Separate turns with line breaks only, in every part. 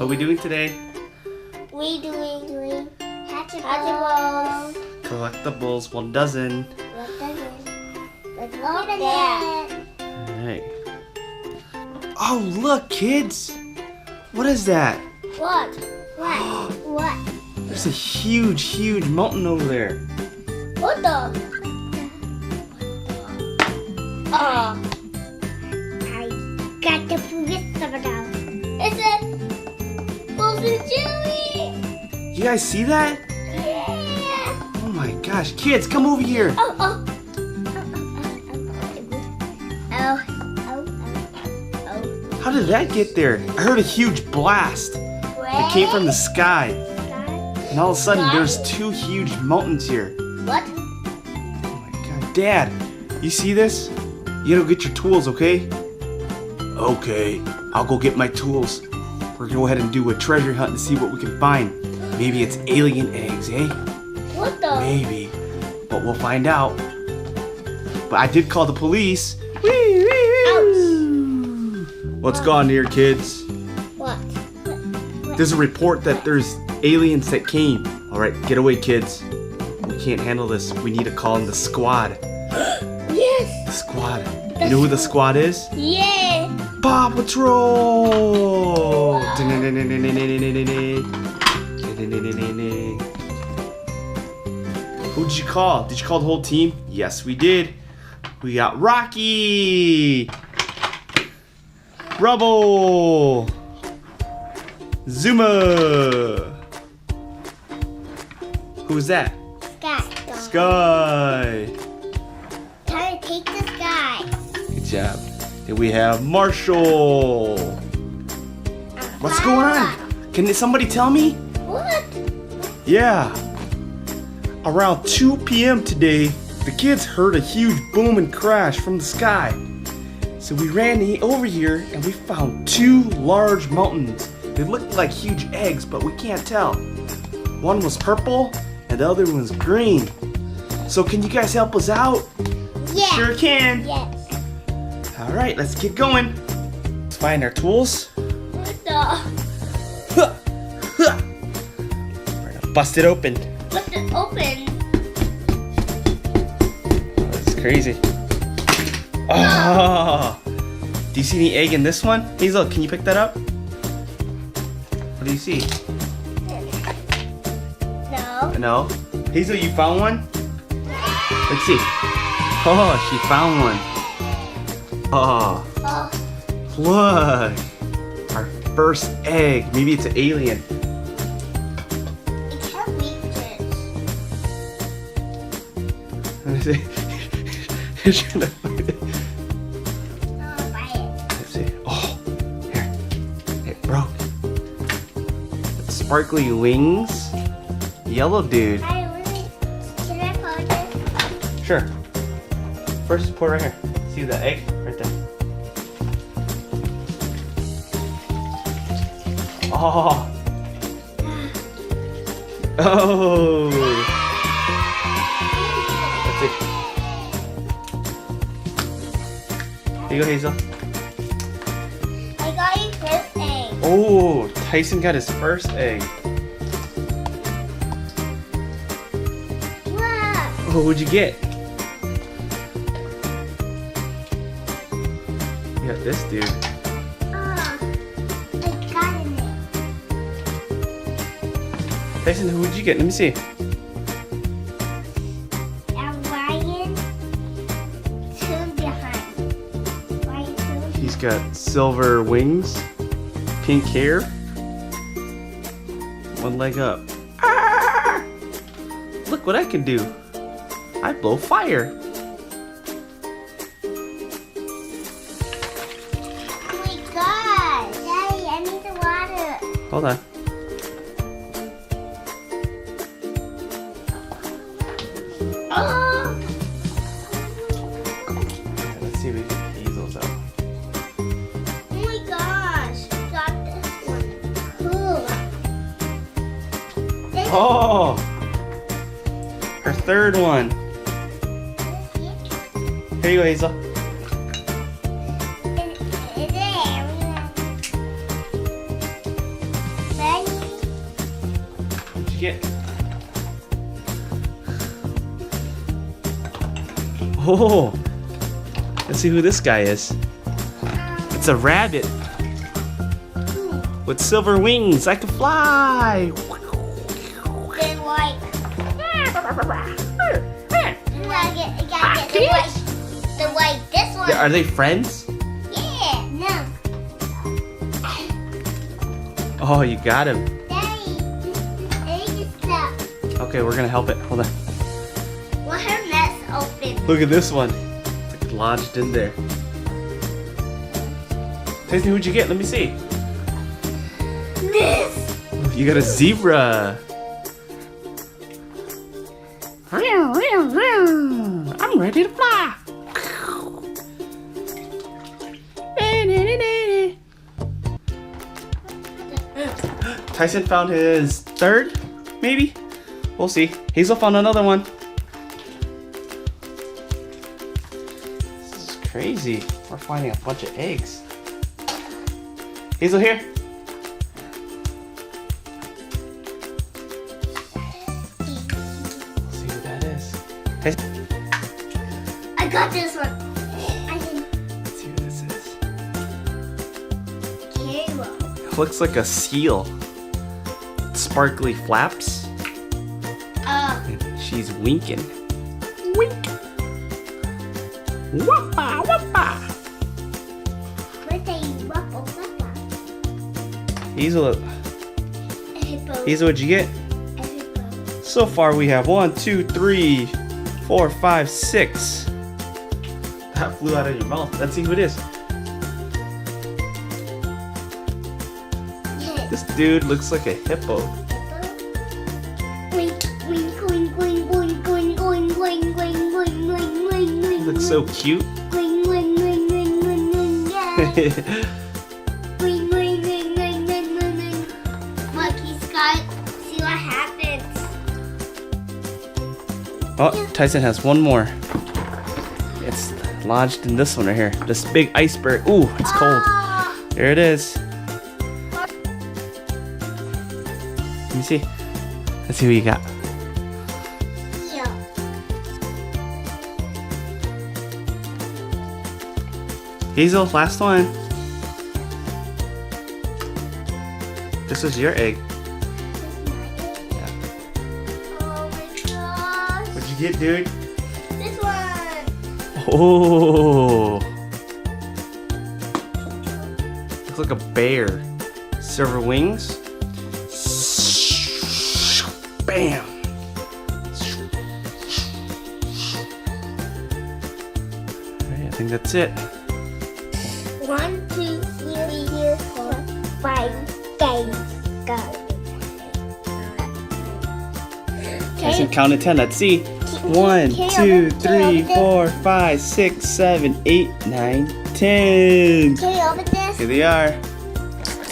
are we doing today?
We doing Hatchimals.
Collectibles, 1 dozen.
Let's look at that.
Alright. Oh, look, kids! What is that?
What? What?
There's a huge mountain over there.
What the? Oh. I got the biggest of it out. It's a frozen chili.
You guys see that?
Yeah.
Oh my gosh, kids, come over here.
Oh.
How did that get there? I heard a huge blast. It came from the sky. And all of a sudden, there's 2 huge mountains here.
What?
Oh my god. Dad, you see this? You gotta go get your tools, okay? Okay, I'll go get my tools. We're gonna go ahead and do a treasure hunt to see what we can find. Maybe it's alien eggs, eh?
What the?
Maybe. But we'll find out. But I did call the police. What's going on here, kids?
What?
There's a report that there's aliens that came. Alright, get away, kids. We can't handle this. We need to call in the squad.
Yes.
The squad. You know who the squad is?
Yeah.
Paw Patrol! Who did you call? Did you call the whole team? Yes, we did. We got Rocky! Rubble! Zuma! Who's that? Sky!
Time to take the sky.
Good job. Then we have Marshall! What's going on? Can somebody tell me?
What?
Yeah. Around 2 p.m. today, the kids heard a huge boom and crash from the sky. So we ran over here and we found 2 large mountains. They looked like huge eggs, but we can't tell. One was purple and the other one was green. So can you guys help us out?
Yeah.
Sure can.
Yes.
All right, let's get going. Let's find our tools.
What the?
We're gonna bust it open.
What's it open?
Oh, that's crazy. Oh! Do you see any egg in this one? Hazel, can you pick that up? What do you see?
No.
No? Hazel, you found one? Let's see. Oh, she found one. Oh,
Oh.
look. Our first egg. Maybe it's an alien.
It can't reach
Let me see. You're trying to find it.
buy it.
Let's see. Oh, here. It broke. It's sparkly wings. Yellow dude.
Can I put this?
Sure. First, pour right here. See the egg? Right there. Oh. Oh. Let's see. Here you go, Hazel.
I got your first egg.
Oh, Tyson got his first egg.
Wow.
Oh, what'd you get? You got this dude.
I got it.
Tyson, who would you get? Let me see.
A lion. 2 behind. Lion 2.
He's got silver wings, pink hair, 1 leg up. Ah! Look what I can do. I blow fire.
Oh my god. Daddy, I need the water.
Hold on.
Oh.
Let's see if we can get Hazel's out.
Oh my gosh. Got this one. Cool.
Oh! Her third one. Here you go, Hazel. you get? Oh, let's see who this guy is. It's a rabbit with silver wings. I can fly.
Then like, you gotta get the white, this one.
Are they friends?
Yeah, no.
Oh, you got him.
Daddy, stop.
Okay, we're gonna help it. Hold on.
Well, her nest open.
Look at this one. It's like lodged in there. Tyson, who'd you get? Let me see.
This.
You got a zebra. I'm ready to fly. Tyson found his third, maybe? We'll see. Hazel found another one. This is crazy. We're finding a bunch of eggs. Hazel, here. Let's see who that is. Tyson.
I got this one.
Let's see who this is.
Kayla.
Looks like a seal. Sparkly flaps. She's winking. Wink. Wappa, wappa.
What's a wappa wappa?
Hazel,
A hippo.
Hazel, what'd you get?
A hippo.
So far we have 1, 2, 3, 4, 5, 6. That flew out of your mouth. Let's see who it is.
Yeah.
This dude looks like a hippo.
Wink, wink, wink, wink, wink, wink, wink, wink, wink, wink, wink, wink, wink.
Looks so cute.
Wink, wink, wink, wink, wink, wink, yeah. Wink, wink, wink, wink, wink, wink, wink. Monkey Scott, see what happens.
Oh, Tyson has one more. It's lodged in this one right here. This big iceberg. Ooh, it's cold.
Ah.
There it is. Let me see. Let's see what you got.
Yeah.
Hazel, last one. This is your egg. Yeah.
Oh my gosh.
What'd you get, dude?
This one.
Oh. Looks like a bear. Silver wings. Bam. Alright, I think that's it.
1, 2, 3, 4, 5. Go.
Tyson counted 10. Let's see. 1, 2, 3, 4, 5, 6, 7, 8, 9, 10.
Can you open this?
Here they are.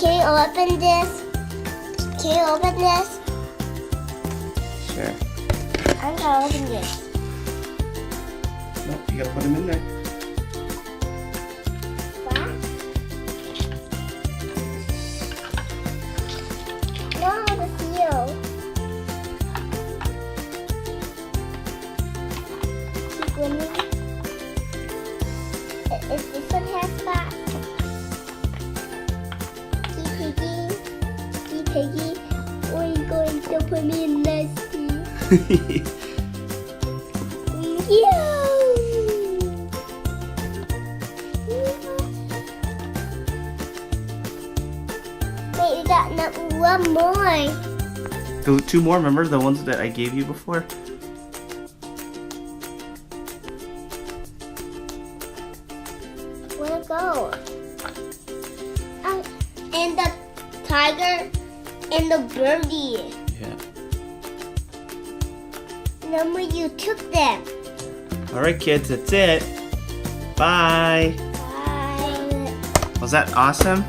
Can you open this? Can you open this?
Sure.
I'm gonna open this.
Nope, you gotta put them in there.
What? No, the seal. Keep winning. Is this one has spots? Key Piggy, we're going to put me in this. Wait, we got one more.
Two more, remember the ones that I gave you before?
Where'd it go? And the tiger and the birdie.
Yeah.
Remember you took them.
Alright kids, that's it. Bye.
Bye.
Was that awesome?